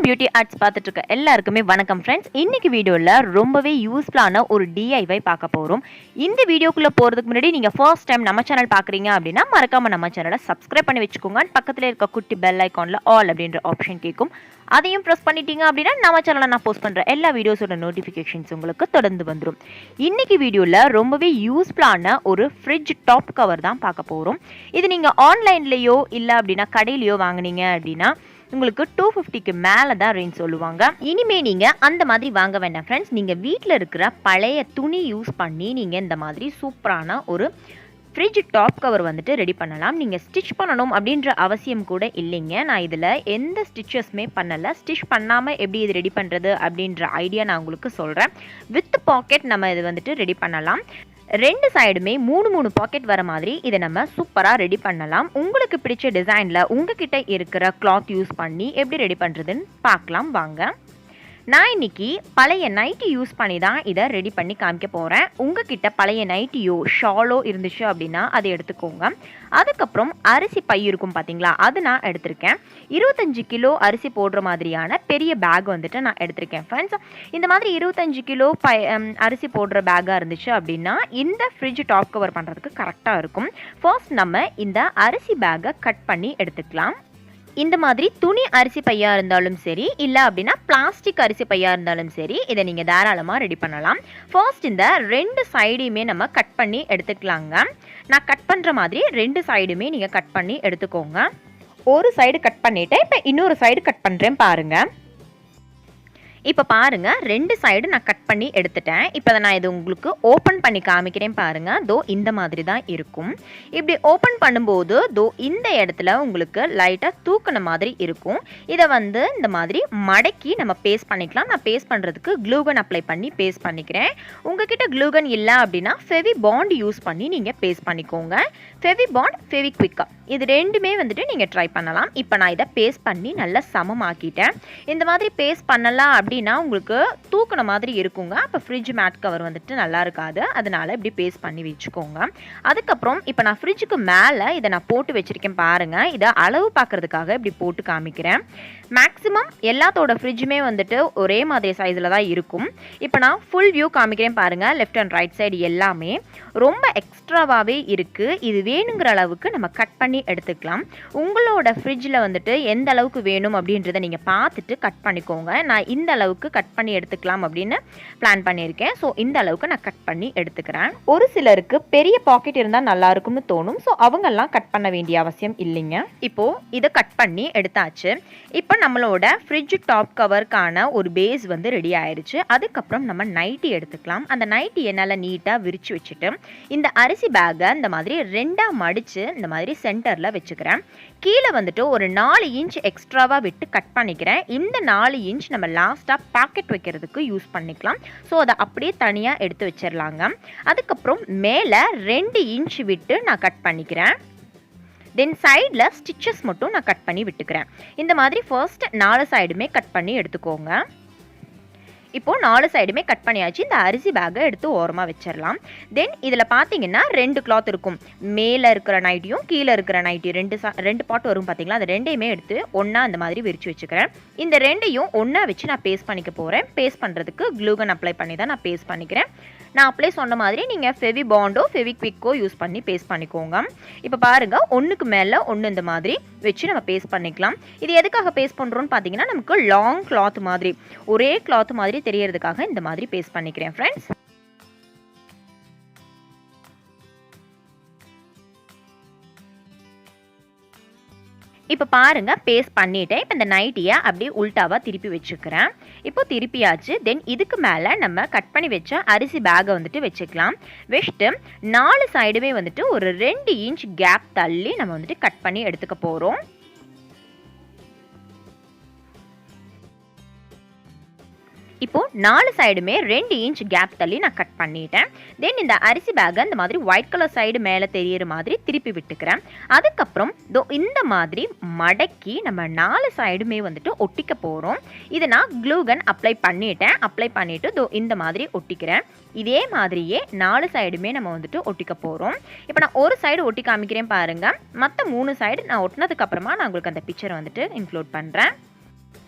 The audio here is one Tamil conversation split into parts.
பியூட்டி ஆர்ட்ஸ் பார்த்துட்டு இருக்க எல்லாருக்குமே வணக்கம் ஃப்ரெண்ட்ஸ். இன்னைக்கு வீடியோவில் ரொம்பவே யூஸ்ஃபுல்லான ஒரு டிஐவை பார்க்க போகிறோம். இந்த வீடியோக்குள்ளே போகிறதுக்கு முன்னாடி நீங்கள் ஃபர்ஸ்ட் டைம் நம்ம சேனல் பார்க்குறீங்க அப்படின்னா மறக்காமல் நம்ம சேனலை சப்ஸ்கிரைப் பண்ணி வச்சுக்கோங்க. பக்கத்தில் இருக்க குட்டி பெல் ஐக்கானில் ஆல் அப்படின்ற ஆப்ஷன் கேட்கும், அதையும் ப்ரெஸ் பண்ணிட்டீங்க அப்படின்னா நம்ம சேனலில் நான் போஸ்ட் பண்ணுற எல்லா வீடியோஸோட நோட்டிஃபிகேஷன்ஸ் உங்களுக்கு தொடர்ந்து வந்துடும். இன்னைக்கு வீடியோவில் ரொம்பவே யூஸ்ஃபுல்லான ஒரு ஃப்ரிட்ஜ் டாப் கவர் தான் பார்க்க போகிறோம். இது நீங்கள் ஆன்லைன்லேயோ இல்லை அப்படின்னா கடையிலையோ வாங்கினீங்க அப்படின்னா உங்களுக்கு 250க்கு மேலே தான் ரேஞ்ச் சொல்லுவாங்க. இனிமே நீங்கள் அந்த மாதிரி வாங்க வேண்டாம் ஃப்ரெண்ட்ஸ். நீங்கள் வீட்டில் இருக்கிற பழைய துணி யூஸ் பண்ணி நீங்கள் இந்த மாதிரி சூப்பரான ஒரு ஃப்ரிட்ஜ் டாப் கவர் வந்துட்டு ரெடி பண்ணலாம். நீங்கள் ஸ்டிச் பண்ணணும் அப்படின்ற அவசியம் கூட இல்லைங்க. நான் இதில் எந்த ஸ்டிச்சஸுமே பண்ணலை. ஸ்டிச் பண்ணாமல் எப்படி இது ரெடி பண்ணுறது அப்படின்ற ஐடியா நான் உங்களுக்கு சொல்கிறேன். வித் பாக்கெட் நம்ம இது வந்துட்டு ரெடி பண்ணலாம். ரெண்டு சைடுமே மூணு பாக்கெட் வர மாதிரி இதை நம்ம சூப்பராக ரெடி பண்ணலாம். உங்களுக்கு பிடிச்ச டிசைனில் உங்ககிட்ட இருக்கிற கிளாத் யூஸ் பண்ணி எப்படி ரெடி பண்ணுறதுன்னு பார்க்கலாம் வாங்க. நான் இன்னைக்கு பழைய நைட்டி யூஸ் பண்ணி தான் இதை ரெடி பண்ணி காமிக்க போகிறேன். உங்ககிட்ட பழைய நைட்டியோ ஷாலோ இருந்துச்சு அப்படின்னா அதை எடுத்துக்கோங்க. அதுக்கப்புறம் அரிசி பை இருக்கும் பார்த்தீங்களா, அது நான் எடுத்திருக்கேன். 25 கிலோ அரிசி போடுற மாதிரியான பெரிய பேக் வந்துட்டு நான் எடுத்திருக்கேன் ஃப்ரெண்ட்ஸ். இந்த மாதிரி 25 கிலோ அரிசி போடுற பேக்காக இருந்துச்சு அப்படின்னா இந்த ஃப்ரிட்ஜ் டாப் கவர் பண்ணுறதுக்கு கரெக்டாக இருக்கும். ஃபர்ஸ்ட் நம்ம இந்த அரிசி பேக்கை கட் பண்ணி எடுத்துக்கலாம். இந்த மாதிரி துணி அரிசி பையா இருந்தாலும் சரி, இல்லை அப்படின்னா பிளாஸ்டிக் அரிசி பையா இருந்தாலும் சரி, இதை நீங்கள் தாராளமாக ரெடி பண்ணலாம். ஃபர்ஸ்ட் இந்த ரெண்டு சைடையுமே நம்ம கட் பண்ணி எடுத்துக்கலாங்க. நான் கட் பண்ணுற மாதிரி ரெண்டு சைடுமே நீங்கள் கட் பண்ணி எடுத்துக்கோங்க. ஒரு சைடு கட் பண்ணிவிட்டு இப்போ இன்னொரு சைடு கட் பண்ணுறேன் பாருங்கள். இப்போ பாருங்கள், ரெண்டு சைடு நான் கட் பண்ணி எடுத்துட்டேன். இப்போ நான் இது உங்களுக்கு ஓப்பன் பண்ணி காமிக்கிறேன் பாருங்கள். தோ இந்த மாதிரி தான் இருக்கும். இப்படி ஓப்பன் பண்ணும்போது தோ இந்த இடத்துல உங்களுக்கு லைட்டாக தூக்கின மாதிரி இருக்கும். இதை வந்து இந்த மாதிரி மடக்கி நம்ம பேஸ்ட் பண்ணிக்கலாம். நான் பேஸ்ட் பண்ணுறதுக்கு க்ளூகன் அப்ளை பண்ணி பேஸ்ட் பண்ணிக்கிறேன். உங்ககிட்ட க்ளூகன் இல்லை அப்படின்னா ஃபெவி பாண்ட் யூஸ் பண்ணி நீங்கள் பேஸ்ட் பண்ணிக்கோங்க. ஃபெவி பாண்ட், ஃபெவி குவிக்கா இது ரெண்டுமே வந்துட்டு நீங்கள் ட்ரை பண்ணலாம். இப்போ நான் இதை பேஸ்ட் பண்ணி நல்லா சமமாக்கிட்டேன். இந்த மாதிரி பேஸ்ட் பண்ணலாம் அப்படின்னா உங்களுக்கு தூக்குன மாதிரி இருக்குங்க. அப்போ ஃப்ரிட்ஜ் மேட் கவர் வந்துட்டு நல்லா இருக்காது. அதனால இப்படி பேஸ்ட் பண்ணி வச்சுக்கோங்க. அதுக்கப்புறம் இப்போ நான் ஃப்ரிட்ஜுக்கு மேலே இதை நான் போட்டு வச்சுருக்கேன் பாருங்கள். இதை அளவு பார்க்குறதுக்காக இப்படி போட்டு காமிக்கிறேன். மேக்ஸிமம் எல்லாத்தோட ஃப்ரிட்ஜுமே வந்துட்டு ஒரே மாதிரி சைஸில் தான் இருக்கும். இப்போ நான் ஃபுல் வியூ காமிக்கிறேன் பாருங்கள். லெஃப்ட் அண்ட் ரைட் சைடு எல்லாமே ரொம்ப எக்ஸ்ட்ராவாகவே இருக்குது. இது வேணுங்கிற அளவுக்கு நம்ம கட் பண்ணி எடுத்துக்கலாம். உங்களோட ஃப்ரிட்ஜில் வந்துட்டு எந்த அளவுக்கு வேணும் அப்படின்றத நீங்கள் பார்த்துட்டு கட் பண்ணிக்கோங்க. நான் இந்த அளவுக்கு கட் பண்ணி எடுத்துக்கலாம் அப்படின்னு பிளான் பண்ணியிருக்கேன். ஸோ இந்த அளவுக்கு நான் கட் பண்ணி எடுத்துக்கிறேன். ஒரு சிலருக்கு பெரிய பாக்கெட் இருந்தால் நல்லா இருக்கும்னு தோணும். ஸோ அவங்கெல்லாம் கட் பண்ண வேண்டிய அவசியம் இல்லைங்க. இப்போது இதை கட் பண்ணி எடுத்தாச்சு. இப்போ நம்மளோட ஃப்ரிட்ஜ் டாப் கவருக்கான ஒரு பேஸ் வந்து ரெடி ஆயிடுச்சு. அதுக்கப்புறம் நம்ம நைட்டி எடுத்துக்கலாம். அந்த நைட்டி என்னால் நீட்டாக விரித்து வச்சுட்டு இந்த அரிசி பேக்கை இந்த மாதிரி ரெண்டாக மடித்து இந்த மாதிரி சென்டரில் வச்சுக்கிறேன். கீழே வந்துட்டு ஒரு 4 இன்ச் எக்ஸ்ட்ராவாக விட்டு கட் பண்ணிக்கிறேன். இந்த 4 இன்ச் நம்ம லாஸ்ட்டாக பாக்கெட் வைக்கிறதுக்கு யூஸ் பண்ணிக்கலாம். ஸோ அதை அப்படியே தனியாக எடுத்து வச்சிடலாங்க. அதுக்கப்புறம் மேலே 2 இன்ச் விட்டு நான் கட் பண்ணிக்கிறேன். தென் சைடில் ஸ்டிச்சஸ் மட்டும் நான் கட் பண்ணி விட்டுக்கிறேன். இந்த மாதிரி ஃபர்ஸ்ட் 4 சைடுமே கட் பண்ணி எடுத்துக்கோங்க. இப்போது 4 சைடுமே கட் பண்ணியாச்சு. இந்த அரிசி பேக்கை எடுத்து ஓரமாக வச்சிடலாம். தென் இதில் பார்த்தீங்கன்னா 2 கிளாத் இருக்கும். மேலே இருக்கிற நைட்டியும் கீழே இருக்கிற நைட்டி ரெண்டு பாட் வரும் பார்த்தீங்களா. அது ரெண்டையுமே எடுத்து ஒன்றா அந்த மாதிரி விரித்து வச்சுக்கிறேன். இந்த ரெண்டையும் ஒன்றா வச்சு நான் பேஸ்ட் பண்ணிக்க போகிறேன். பேஸ்ட் பண்ணுறதுக்கு க்ளூகன் அப்ளை பண்ணி தான் நான் பேஸ்ட் பண்ணிக்கிறேன். நான் அப்ளை சொன்ன மாதிரி நீங்கள் ஃபெவி பாண்டோ ஃபெவி குவிக்கோ யூஸ் பண்ணி பேஸ்ட் பண்ணிக்கோங்க. இப்போ பாருங்கள், ஒன்றுக்கு மேலே ஒன்று இந்த மாதிரி வச்சு நம்ம பேஸ்ட் பண்ணிக்கலாம். இது எதுக்காக பேஸ்ட் பண்ணுறோன்னு பார்த்தீங்கன்னா நமக்கு லாங் கிளாத் மாதிரி ஒரே கிளாத் மாதிரி தெரியறதுக்காக இந்த மாதிரி பேஸ்ட் பண்ணிக்கிறேன் ஃப்ரெண்ட்ஸ். இப்போ பாருங்கள், பேஸ்ட் பண்ணிவிட்டேன். இப்போ இந்த நைட்டியை அப்படியே உல்ட்டாவாக திருப்பி வச்சுக்கிறேன். இப்போ திருப்பியாச்சு. தென் இதுக்கு மேலே நம்ம கட் பண்ணி வச்ச அரிசி பேக்கை வந்துட்டு வச்சுக்கலாம். வச்சுட்டு 4 சைடுமே வந்துட்டு ஒரு 2 இன்ச் கேப் தள்ளி நம்ம வந்துட்டு கட் பண்ணி எடுத்துக்க போகிறோம். இப்போது 4 சைடுமே 2 இன்ச் கேப் தள்ளி நான் கட் பண்ணிட்டேன். தென் இந்த அரிசி பேக்கை இந்த மாதிரி ஒயிட் கலர் சைடு மேலே தெரியிற மாதிரி திருப்பி விட்டுக்கிறேன். அதுக்கப்புறம் இந்த மாதிரி மடக்கி நம்ம 4 சைடுமே வந்துட்டு ஒட்டிக்க போகிறோம். இதை நான் க்ளூகன் அப்ளை பண்ணிட்டேன். அப்ளை பண்ணிவிட்டு இந்த மாதிரி ஒட்டிக்கிறேன். இதே மாதிரியே 4 சைடுமே நம்ம வந்துட்டு ஒட்டிக்க போகிறோம். இப்போ நான் ஒரு சைடு ஒட்டி காமிக்கிறேன் பாருங்கள். மற்ற 3 சைடு நான் ஒட்டினதுக்கப்புறமா நான் உங்களுக்கு அந்த பிக்சரை வந்துட்டு இன்க்ளூட் பண்ணுறேன்.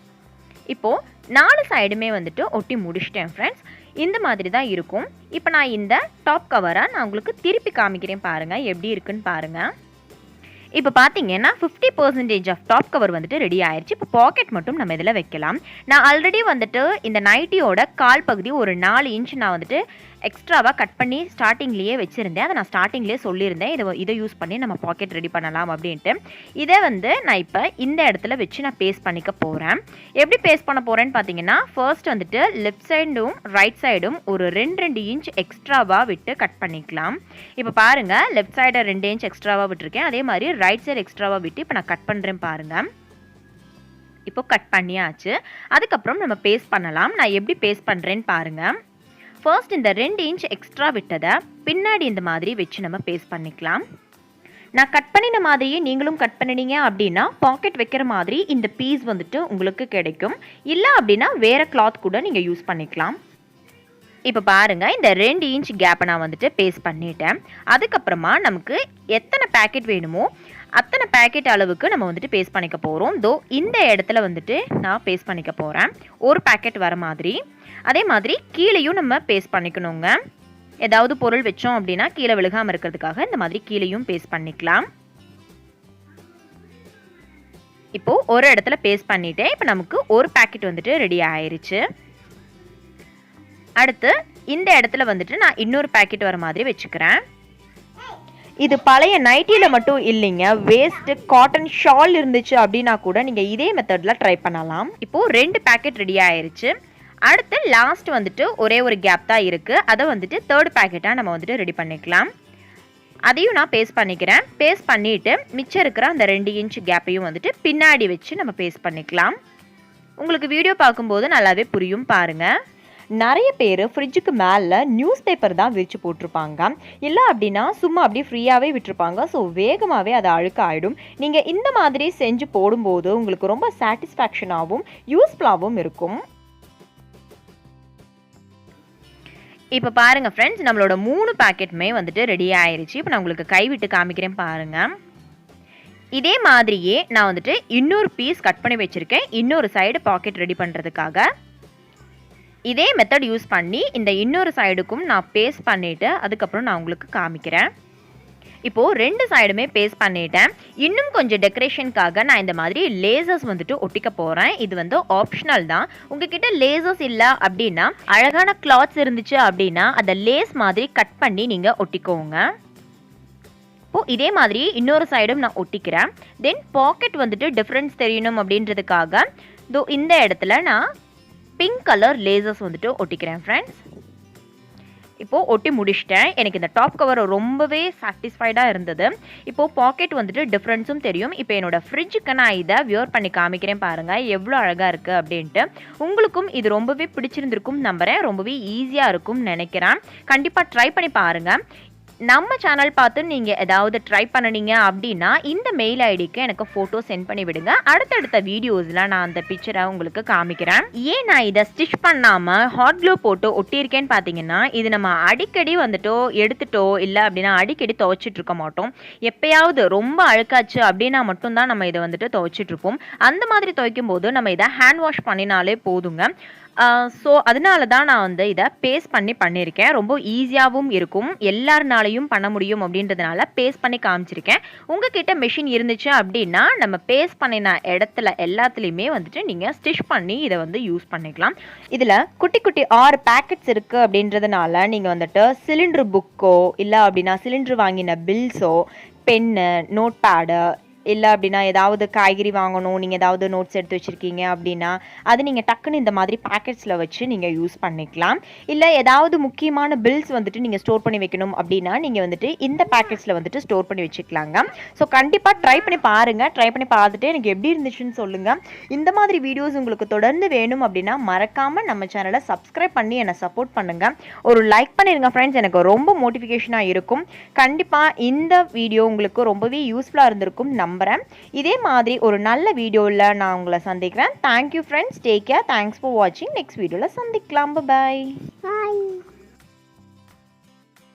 இப்போது 4 சைடுமே வந்துட்டு ஒட்டி முடிச்சிட்டேன் ஃப்ரெண்ட்ஸ். இந்த மாதிரி தான் இருக்கும். இப்போ நான் இந்த டாப் கவரை நான் உங்களுக்கு திருப்பி காமிக்கிறேன் பாருங்கள், எப்படி இருக்குன்னு பாருங்கள். இப்போ பார்த்தீங்கன்னா 50% ஆஃப் டாப் கவர் வந்துட்டு ரெடி ஆயிடுச்சு. இப்போ பாக்கெட் மட்டும் நம்ம இதில் வைக்கலாம். நான் ஆல்ரெடி வந்துட்டு இந்த நைட்டியோட கால் பகுதி ஒரு 4 இன்ச் நான் வந்துட்டு எக்ஸ்ட்ராவாக கட் பண்ணி ஸ்டார்டிங்லேயே வச்சுருந்தேன். அதை நான் ஸ்டார்டிங்லேயே சொல்லியிருந்தேன், இதை யூஸ் பண்ணி நம்ம பாக்கெட் ரெடி பண்ணலாம் அப்படின்ட்டு. இதை வந்து நான் இப்போ இந்த இடத்துல வச்சு நான் பேஸ்ட் பண்ணிக்க போகிறேன். எப்படி பேஸ்ட் பண்ண போகிறேன்னு பார்த்தீங்கன்னா, ஃபர்ஸ்ட் வந்துட்டு லெஃப்ட் சைடும் ரைட் சைடும் ஒரு 2 இன்ச் எக்ஸ்ட்ராவாக விட்டு கட் பண்ணிக்கலாம். இப்போ பாருங்கள், லெஃப்ட் சைடை 2 இன்ச் எக்ஸ்ட்ராவாக விட்டுருக்கேன். அதே மாதிரி ரைட் சைடு எக்ஸ்ட்ராவாக விட்டு இப்போ நான் கட் பண்ணுறேன் பாருங்கள். இப்போ கட் பண்ணியாச்சு. அதுக்கப்புறம் நம்ம பேஸ்ட் பண்ணலாம். நான் எப்படி பேஸ்ட் பண்ணுறேன்னு பாருங்கள். ஃபர்ஸ்ட் இந்த 2 இன்ச் எக்ஸ்ட்ரா விட்டதை பின்னாடி இந்த மாதிரி வச்சு நம்ம பேஸ்ட் பண்ணிக்கலாம். நான் கட் பண்ணின மாதிரியே நீங்களும் கட் பண்ணினீங்க அப்படின்னா பாக்கெட் வைக்கிற மாதிரி இந்த பீஸ் வந்துட்டு உங்களுக்கு கிடைக்கும். இல்லை அப்படின்னா வேறு கிளாத் கூட நீங்கள் யூஸ் பண்ணிக்கலாம். இப்போ பாருங்கள், இந்த 2 இன்ச் கேப்பை நான் வந்துட்டு பேஸ்ட் பண்ணிட்டேன். அதுக்கப்புறமா நமக்கு எத்தனை பேக்கெட் வேணுமோ அத்தனை பேக்கெட் அளவுக்கு நம்ம வந்துட்டு பேஸ்ட் பண்ணிக்க போகிறோம். இந்த இடத்துல வந்துட்டு நான் பேஸ்ட் பண்ணிக்க போகிறேன், ஒரு பேக்கெட் வர மாதிரி. அதே மாதிரி கீழேயும் நம்ம பேஸ்ட் பண்ணிக்கணுங்க. ஏதாவது பொருள் வச்சோம் அப்படின்னா கீழே விழுகாமல் இருக்கிறதுக்காக இந்த மாதிரி கீழேயும் பேஸ்ட் பண்ணிக்கலாம். இப்போது ஒரு இடத்துல பேஸ்ட் பண்ணிட்டேன். இப்போ நமக்கு ஒரு பேக்கெட் வந்துட்டு ரெடி ஆயிருச்சு. அடுத்து இந்த இடத்துல வந்துட்டு நான் இன்னொரு பேக்கெட் வர மாதிரி வச்சுக்கிறேன். இது பழைய நைட்டியில் மட்டும் இல்லைங்க, வேஸ்ட்டு காட்டன் ஷால் இருந்துச்சு அப்படின்னா கூட நீங்கள் இதே மெத்தடில் ட்ரை பண்ணலாம். இப்போது 2 பேக்கெட் ரெடி ஆயிருச்சு. அடுத்து லாஸ்ட் வந்துட்டு ஒரே ஒரு கேப் தான் இருக்குது. அதை வந்துட்டு 3rd பேக்கெட்டாக நம்ம வந்துட்டு ரெடி பண்ணிக்கலாம். அதையும் நான் பேஸ்ட் பண்ணிக்கிறேன். பேஸ்ட் பண்ணிவிட்டு மிச்சம் இருக்கிற அந்த 2 இன்ச் கேப்பையும் வந்துட்டு பின்னாடி வச்சு நம்ம பேஸ்ட் பண்ணிக்கலாம். உங்களுக்கு வீடியோ பார்க்கும்போது நல்லாவே புரியும் பாருங்கள். நிறைய பேர் ஃப்ரிட்ஜுக்கு மேலே நியூஸ் பேப்பர் தான் விரித்து போட்டிருப்பாங்க. இல்லை அப்படின்னா சும்மா அப்படியே ஃப்ரீயாகவே விட்டுருப்பாங்க. ஸோ வேகமாகவே அது அழுக்காயிடும். நீங்கள் இந்த மாதிரி செஞ்சு போடும்போது உங்களுக்கு ரொம்ப சாட்டிஸ்ஃபேக்ஷனாகவும் யூஸ்ஃபுல்லாகவும் இருக்கும். இப்போ பாருங்கள் ஃப்ரெண்ட்ஸ், நம்மளோட 3 பேக்கெட்டுமே வந்துட்டு ரெடி ஆயிடுச்சு. இப்போ நான் உங்களுக்கு கைவிட்டு காமிக்கிறேன் பாருங்கள். இதே மாதிரியே நான் வந்துட்டு இன்னொரு பீஸ் கட் பண்ணி வச்சுருக்கேன், இன்னொரு சைடு பாக்கெட் ரெடி பண்ணுறதுக்காக. இதே மெத்தட் யூஸ் பண்ணி இந்த இன்னொரு சைடுக்கும் நான் பேஸ்ட் பண்ணிவிட்டு அதுக்கப்புறம் நான் உங்களுக்கு காமிக்கிறேன். இப்போது 2 சைடுமே பேஸ்ட் பண்ணிட்டேன். இன்னும் கொஞ்சம் டெக்கரேஷனுக்காக நான் இந்த மாதிரி லேசர்ஸ் வந்துட்டு ஒட்டிக்க போகிறேன். இது வந்து ஆப்ஷனல் தான். உங்ககிட்ட லேசர்ஸ் இல்லை அப்படின்னா அழகான கிளாத்ஸ் இருந்துச்சு அப்படின்னா அதை லேஸ் மாதிரி கட் பண்ணி நீங்கள் ஒட்டிக்கோங்க. இப்போது இதே மாதிரி இன்னொரு சைடும் நான் ஒட்டிக்கிறேன். தென் பாக்கெட் வந்துட்டு டிஃப்ரென்ஸ் தெரியணும் அப்படின்றதுக்காக இந்த இடத்துல நான் பிங்க் கலர் லேசர்ஸ் வந்துட்டு ஒட்டிக்கிறேன் ஃப்ரெண்ட்ஸ். இப்போது ஒட்டி முடிச்சிட்டேன். எனக்கு இந்த டாப் கவர் ரொம்பவே சாட்டிஸ்ஃபைடாக இருந்தது. இப்போது பாக்கெட் வந்துட்டு டிஃப்ரென்ஸும் தெரியும். இப்போ என்னோடய ஃப்ரிட்ஜுக்கு நான் இதை வியர் பண்ணி காமிக்கிறேன் பாருங்கள், எவ்வளோ அழகாக இருக்குது அப்படின்ட்டு. உங்களுக்கும் இது ரொம்பவே பிடிச்சிருந்திருக்கும் நம்புகிறேன். ரொம்பவே ஈஸியாக இருக்கும்னு நினைக்கிறேன். கண்டிப்பாக ட்ரை பண்ணி பாருங்கள். நம்ம சேனல் பார்த்து நீங்கள் ஏதாவது ட்ரை பண்ணினீங்க அப்படின்னா இந்த மெயில் ஐடிக்கு எனக்கு ஃபோட்டோ சென்ட் பண்ணி விடுங்க. அடுத்தடுத்த வீடியோஸில் நான் அந்த பிக்சரை உங்களுக்கு காமிக்கிறேன். ஏன் நான் இதை ஸ்டிச் பண்ணாமல் ஹாட் க்ளூ போட்டு ஒட்டியிருக்கேன்னு பார்த்தீங்கன்னா, இது நம்ம அடிக்கடி வந்துட்டோ எடுத்துட்டோ இல்லை அப்படின்னா அடிக்கடி துவைச்சிட்டு இருக்க மாட்டோம். எப்பயாவது ரொம்ப அழுக்காச்சு அப்படின்னா மட்டும்தான் நம்ம இதை வந்துட்டு துவைச்சிட்ருப்போம். அந்த மாதிரி துவைக்கும் போது நம்ம இதை ஹேண்ட் வாஷ் பண்ணினாலே போதுங்க. ஸோ அதனால தான் நான் வந்து இதை பேஸ்ட் பண்ணியிருக்கேன். ரொம்ப ஈஸியாகவும் இருக்கும், எல்லாருனாலையும் பண்ண முடியும் அப்படின்றதுனால பேஸ்ட் பண்ணி காமிச்சிருக்கேன். உங்ககிட்ட மெஷின் இருந்துச்சு அப்படின்னா நம்ம பேஸ்ட் பண்ணின இடத்துல எல்லாத்துலேயுமே வந்துட்டு நீங்கள் ஸ்டிச் பண்ணி இதை வந்து யூஸ் பண்ணிக்கலாம். இதில் குட்டி குட்டி 6 பேக்கெட்ஸ் இருக்குது அப்படின்றதுனால நீங்கள் வந்துட்டு சிலிண்டர் புக்கோ இல்லை அப்படின்னா சிலிண்டர் வாங்கின பில்ஸோ, பென்னு, நோட் பேடு இல்லை அப்படின்னா ஏதாவது காய்கறி வாங்கணும், நீங்கள் ஏதாவது நோட்ஸ் எடுத்து வச்சுருக்கீங்க அப்படின்னா அது நீங்கள் டக்குன்னு இந்த மாதிரி பேக்கெட்ஸில் வச்சு நீங்கள் யூஸ் பண்ணிக்கலாம். இல்லை ஏதாவது முக்கியமான பில்ஸ் வந்துட்டு நீங்கள் ஸ்டோர் பண்ணி வைக்கணும் அப்படின்னா நீங்கள் வந்துட்டு இந்த பேக்கெட்ஸில் வந்துட்டு ஸ்டோர் பண்ணி வச்சுக்கலாங்க. ஸோ கண்டிப்பாக ட்ரை பண்ணி பாருங்கள். ட்ரை பண்ணி பார்த்துட்டு எனக்கு எப்படி இருந்துச்சுன்னு சொல்லுங்கள். இந்த மாதிரி வீடியோஸ் உங்களுக்கு தொடர்ந்து வேணும் அப்படின்னா மறக்காமல் நம்ம சேனலை சப்ஸ்கிரைப் பண்ணி என்னை சப்போர்ட் பண்ணுங்கள். ஒரு லைக் பண்ணிடுங்க ஃப்ரெண்ட்ஸ், எனக்கு ரொம்ப மோட்டிஃபிகேஷனாக இருக்கும். கண்டிப்பாக இந்த வீடியோ உங்களுக்கு ரொம்பவே யூஸ்ஃபுல்லாக இருந்திருக்கும் நம்புகிறேன். இதே மாதிரி ஒரு நல்ல வீடியோவில் நான் உங்களை சந்திக்கிறேன். Thank you friends, take care, thanks for வாட்சிங். நெக்ஸ்ட் வீடியோவில் சந்திக்கலாம். பாய்.